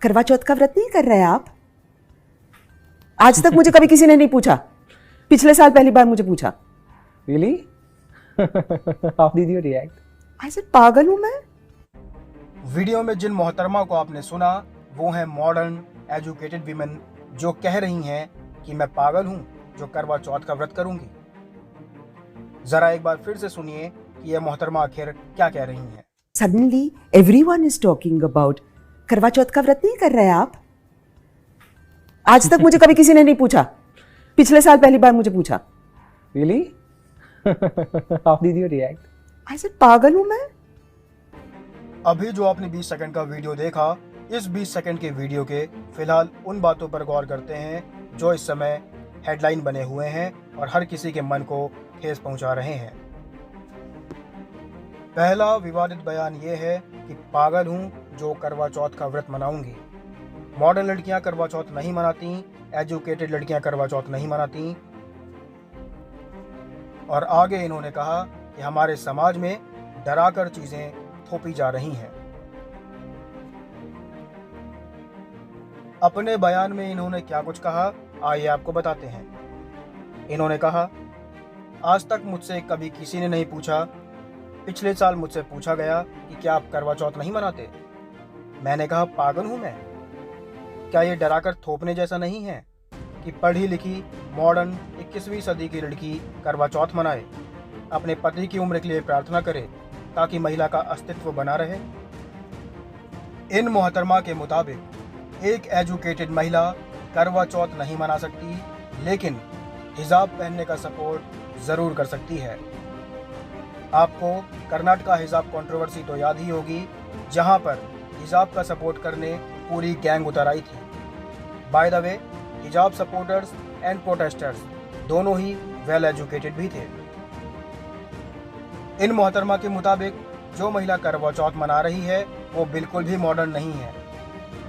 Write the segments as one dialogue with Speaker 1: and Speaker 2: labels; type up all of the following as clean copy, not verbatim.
Speaker 1: करवा चौथ का व्रत नहीं कर रहे आप? आज तक मुझे कभी किसी ने नहीं पूछा। पिछले साल पहली बार मुझे पूछा।
Speaker 2: Really? How did you react?
Speaker 1: I said पागल हूं मैं?
Speaker 3: वीडियो में जिन मोहतरमा को आपने सुना वो हैं मॉडर्न एजुकेटेड वीमेन जो कह रही हैं कि मैं पागल हूं जो करवा चौथ का व्रत करूंगी। जरा एक बार फिर से सुनिए कि यह मोहतरमा आखिर क्या कह रही हैं।
Speaker 1: Suddenly everyone is talking about करवा चौथ का व्रत नहीं कर रहे आप? आज तक मुझे कभी किसी ने नहीं पूछा। पिछले साल पहली बार मुझे पूछा।
Speaker 2: Really? How did you react?
Speaker 1: I said पागल हूं मैं?
Speaker 3: अभी जो आपने 20 सेकंड का वीडियो देखा, इस 20 सेकंड के वीडियो के फिलहाल उन बातों पर गौर करते हैं जो इस समय हेडलाइन बने हुए हैं और हर किसी के मन को ठेस पहुंचा रहे हैं। पहला विवादित बयान ये है कि पागल हूं जो करवा चौथ का व्रत मनाऊंगी। मॉडर्न लड़कियां करवा चौथ नहीं मनाती, एजुकेटेड लड़कियां करवा चौथ नहीं मनाती। और आगे इन्होंने कहा कि हमारे समाज में डराकर चीजें थोपी जा रही हैं। अपने बयान में इन्होंने क्या कुछ कहा, आइए आपको बताते हैं। इन्होंने कहा, आज तक मुझसे कभी किसी ने नहीं पूछा। पिछले साल मुझसे पूछा गया कि क्या आप करवा चौथ नहीं मनाते। मैंने कहा पागल हूं मैं? क्या ये डराकर थोपने जैसा नहीं है कि पढ़ी लिखी मॉडर्न 21वीं सदी की लड़की करवा चौथ मनाए, अपने पति की उम्र के लिए प्रार्थना करे ताकि महिला का अस्तित्व बना रहे। इन मोहतरमा के मुताबिक एक एजुकेटेड महिला करवा चौथ नहीं मना सकती, लेकिन हिजाब पहनने का सपोर्ट ज़रूर कर सकती है। आपको कर्नाटका हिजाब कंट्रोवर्सी तो याद ही होगी, जहां पर हिजाब का सपोर्ट करने पूरी गैंग उतर आई थी। बाय द वे, हिजाब सपोर्टर्स एंड प्रोटेस्टर्स दोनों ही वेल एजुकेटेड भी थे। इन मोहतरमा के मुताबिक जो महिला करवा चौथ मना रही है वो बिल्कुल भी मॉडर्न नहीं है,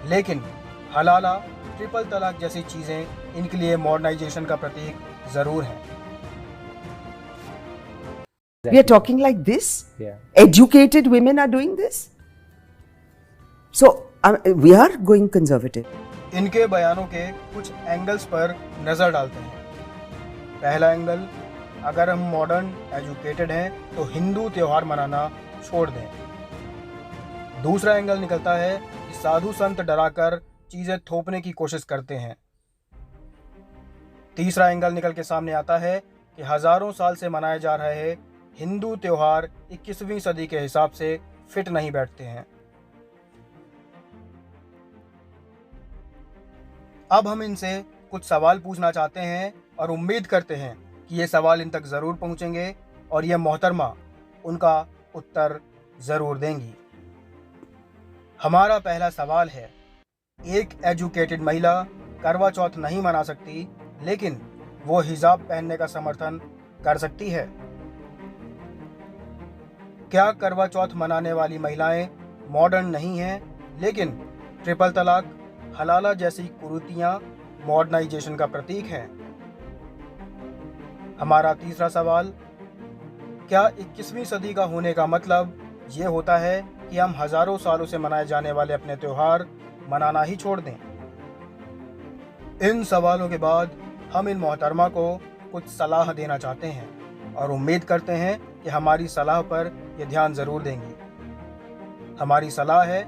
Speaker 3: लेकिन हलाला, ट्रिपल तलाक जैसी चीज़ें इनके लिए मॉडर्नाइजेशन का प्रतीक ज़रूर है।
Speaker 1: We are talking like this?
Speaker 2: Yeah.
Speaker 1: Educated women are doing this? So we are going conservative.
Speaker 3: इनके बयानों के कुछ एंगल्स पर नज़र डालते हैं। पहला एंगल, अगर हम मॉडर्न एजुकेटेड हैं तो हिंदू त्यौहार मनाना छोड़ दें। दूसरा एंगल निकलता है कि साधु संत डराकर चीज़ें थोपने की कोशिश करते हैं। तीसरा एंगल निकल के सामने आता है कि हज़ारों साल से मनाए जा रहे हिंदू त्यौहार 21वीं सदी के हिसाब से फिट नहीं बैठते हैं। अब हम इनसे कुछ सवाल पूछना चाहते हैं और उम्मीद करते हैं कि ये सवाल इन तक ज़रूर पहुंचेंगे और ये मोहतरमा उनका उत्तर ज़रूर देंगी। हमारा पहला सवाल है, एक एजुकेटेड महिला करवा चौथ नहीं मना सकती, लेकिन वो हिजाब पहनने का समर्थन कर सकती है। क्या करवा चौथ मनाने वाली महिलाएं मॉडर्न नहीं हैं, लेकिन ट्रिपल तलाक, हलाला जैसी कुरीतियां मॉडर्नाइजेशन का प्रतीक हैं? हमारा तीसरा सवाल, क्या 21वीं सदी का होने का मतलब ये होता है कि हम हज़ारों सालों से मनाए जाने वाले अपने त्यौहार मनाना ही छोड़ दें? इन सवालों के बाद हम इन मोहतरमा को कुछ सलाह देना चाहते हैं और उम्मीद करते हैं कि हमारी सलाह पर ये ध्यान ज़रूर देंगी। हमारी सलाह है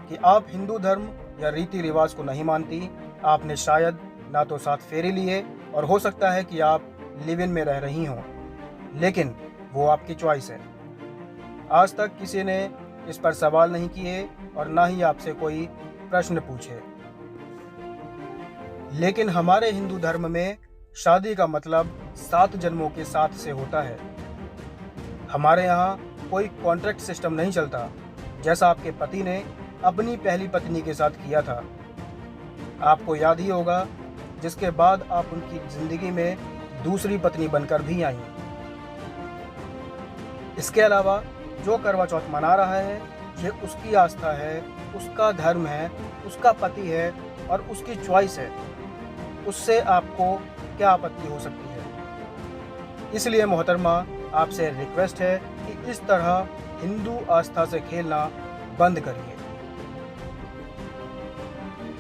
Speaker 3: कि आप हिंदू धर्म या रीति रिवाज को नहीं मानती, आपने शायद ना तो 7 फेरे लिए और हो सकता है कि आप लिव इन में रह रही हों, लेकिन वो आपकी चॉइस है। आज तक किसी ने इस पर सवाल नहीं किए और ना ही आपसे कोई प्रश्न पूछे, लेकिन हमारे हिंदू धर्म में शादी का मतलब 7 जन्मों के साथ से होता है। हमारे यहाँ कोई कॉन्ट्रैक्ट सिस्टम नहीं चलता, जैसा आपके पति ने अपनी पहली पत्नी के साथ किया था। आपको याद ही होगा, जिसके बाद आप उनकी ज़िंदगी में दूसरी पत्नी बनकर भी आईं। इसके अलावा जो करवा चौथ मना रहा है ये उसकी आस्था है, उसका धर्म है, उसका पति है और उसकी चॉइस है। उससे आपको क्या आपत्ति हो सकती है? इसलिए मोहतरमा, आपसे रिक्वेस्ट है कि इस तरह हिंदू आस्था से खेलना बंद करिए।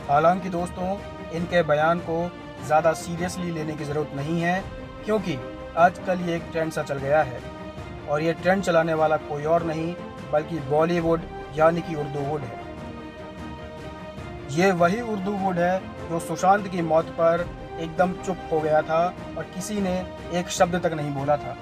Speaker 3: हालांकि दोस्तों, इनके बयान को ज़्यादा सीरियसली लेने की ज़रूरत नहीं है, क्योंकि आजकल ये एक ट्रेंड सा चल गया है और ये ट्रेंड चलाने वाला कोई और नहीं बल्कि बॉलीवुड यानी कि उर्दू वुड है। ये वही उर्दू वुड है जो सुशांत की मौत पर एकदम चुप हो गया था और किसी ने एक शब्द तक नहीं बोला था।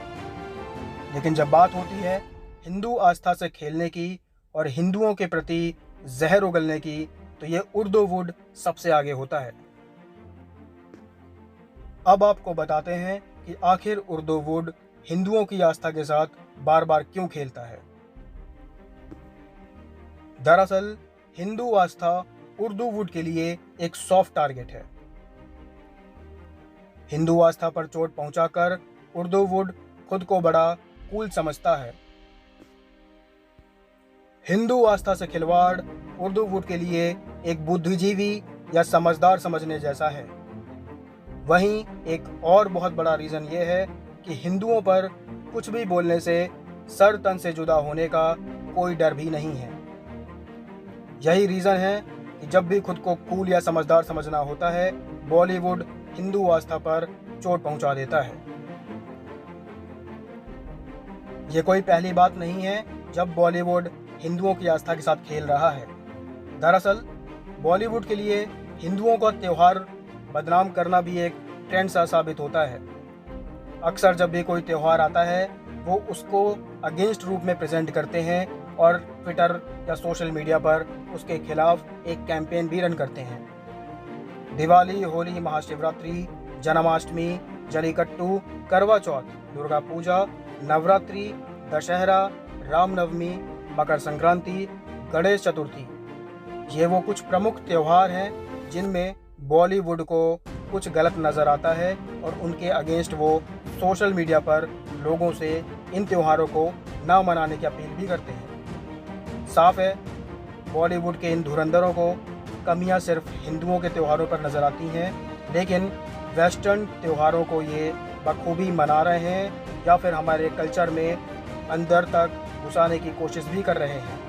Speaker 3: लेकिन जब बात होती है हिंदू आस्था से खेलने की और हिंदुओं के प्रति जहर उगलने की, तो ये उर्दू वुड सबसे आगे होता है। अब आपको बताते हैं कि आखिर उर्दू वुड हिंदुओं की आस्था के साथ बार बार क्यों खेलता है। दरअसल हिंदू आस्था उर्दू वुड के लिए एक सॉफ्ट टारगेट है। हिंदू आस्था पर चोट पहुंचाकर उर्दू वुड खुद को बड़ा कूल समझता है। हिंदू आस्था से खिलवाड़ उर्दू वुड के लिए एक बुद्धिजीवी या समझदार समझने जैसा है। वहीं एक और बहुत बड़ा रीज़न ये है कि हिंदुओं पर कुछ भी बोलने से सर तन से जुदा होने का कोई डर भी नहीं है। यही रीज़न है कि जब भी खुद को कूल या समझदार समझना होता है, बॉलीवुड हिंदू आस्था पर चोट पहुंचा देता है। ये कोई पहली बात नहीं है जब बॉलीवुड हिंदुओं की आस्था के साथ खेल रहा है। दरअसल बॉलीवुड के लिए हिंदुओं का त्यौहार बदनाम करना भी एक ट्रेंड सा साबित होता है। अक्सर जब भी कोई त्यौहार आता है वो उसको अगेंस्ट रूप में प्रेजेंट करते हैं और ट्विटर या सोशल मीडिया पर उसके खिलाफ एक कैंपेन भी रन करते हैं। दिवाली, होली, महाशिवरात्रि, जन्माष्टमी, जलीकट्टू, करवा चौथ, दुर्गा पूजा, नवरात्रि, दशहरा, रामनवमी, मकर संक्रांति, गणेश चतुर्थी, ये वो कुछ प्रमुख त्यौहार हैं जिनमें बॉलीवुड को कुछ गलत नज़र आता है और उनके अगेंस्ट वो सोशल मीडिया पर लोगों से इन त्योहारों को ना मनाने की अपील भी करते हैं। साफ है बॉलीवुड के इन धुरंधरों को कमियां सिर्फ हिंदुओं के त्योहारों पर नज़र आती हैं, लेकिन वेस्टर्न त्योहारों को ये बखूबी मना रहे हैं या फिर हमारे कल्चर में अंदर तक घुसाने की कोशिश भी कर रहे हैं।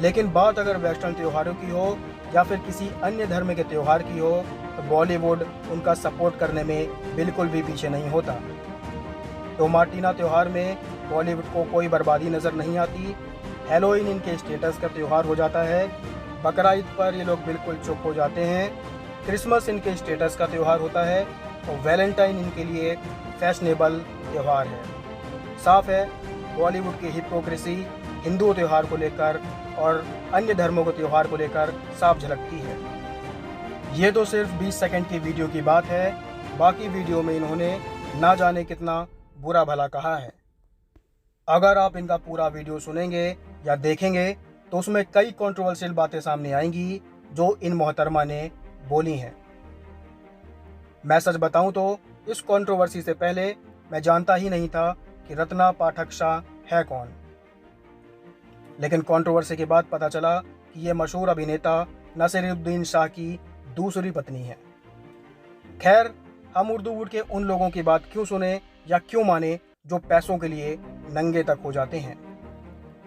Speaker 3: लेकिन बात अगर वेस्टर्न त्योहारों की हो या फिर किसी अन्य धर्म के त्यौहार की हो, तो बॉलीवुड उनका सपोर्ट करने में बिल्कुल भी पीछे नहीं होता। तो मार्टिना त्यौहार में बॉलीवुड को कोई बर्बादी नज़र नहीं आती। हैलोवीन इनके स्टेटस का त्यौहार हो जाता है। बकरा ईद पर ये लोग बिल्कुल चुप हो जाते हैं। क्रिसमस इनके स्टेटस का त्यौहार होता है और वैलेंटाइन इनके लिए फैशनेबल त्यौहार है। साफ है बॉलीवुड की हिपोक्रेसी हिंदू त्यौहार को लेकर और अन्य धर्मों के त्यौहार को लेकर साफ झलकती है। ये तो सिर्फ 20 सेकंड की वीडियो की बात है, बाकी वीडियो में इन्होंने ना जाने कितना बुरा भला कहा है। अगर आप इनका पूरा वीडियो सुनेंगे या देखेंगे तो उसमें कई कंट्रोवर्शियल बातें सामने आएंगी जो इन मोहतरमा ने बोली हैं। मैं सच बताऊं तो इस कंट्रोवर्सी से पहले मैं जानता ही नहीं था कि रत्ना पाठक शाह है कौन, लेकिन कंट्रोवर्सी के बाद पता चला कि ये मशहूर अभिनेता नसीरुद्दीन शाह की दूसरी पत्नी है। खैर, हम उर्दू वुड के उन लोगों की बात क्यों सुने या क्यों माने जो पैसों के लिए नंगे तक हो जाते हैं।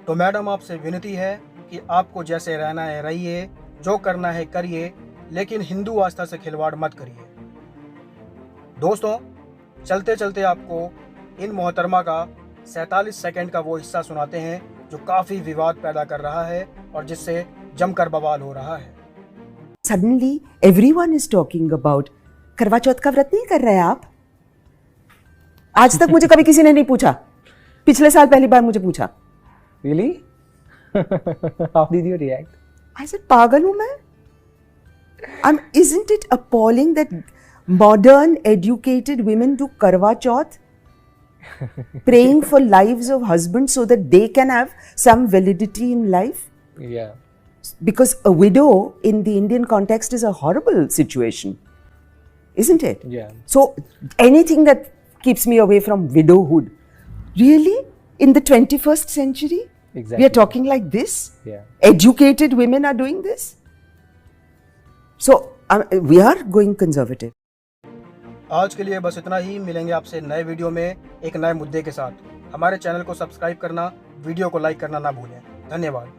Speaker 3: तो मैडम आपसे विनती है कि आपको जैसे रहना है रहिए, जो करना है करिए, लेकिन हिंदू आस्था से खिलवाड़ मत करिए। दोस्तों, चलते चलते आपको इन मोहतरमा का 47 सेकंड का वो हिस्सा सुनाते हैं जो काफ़ी विवाद पैदा कर रहा है और जिससे जमकर बवाल हो रहा है।
Speaker 1: Suddenly everyone is talking about करवा चौथ का व्रत नहीं कर रहे आप? आज तक मुझे कभी किसी ने नहीं पूछा। पिछले साल पहली बार मुझे पूछा।
Speaker 2: Really? How did you react?
Speaker 1: I said पागल हूं मैं? Isn't it appalling that modern educated women do करवा चौथ? Praying for lives of husbands so that they can have some validity in life?
Speaker 2: Yeah.
Speaker 1: Because a widow in the Indian context is a horrible situation, isn't it?
Speaker 2: Yeah.
Speaker 1: So anything that keeps me away from widowhood. Really? In the 21st century?
Speaker 2: Exactly.
Speaker 1: We are talking like this?
Speaker 2: Yeah.
Speaker 1: Educated women are doing this? So we are going conservative.
Speaker 3: आज के लिए बस इतना ही। मिलेंगे आपसे नए video में एक नए मुद्दे के साथ। हमारे चैनल को सब्सक्राइब करना, वीडियो को लाइक करना ना भूलें। धन्यवाद।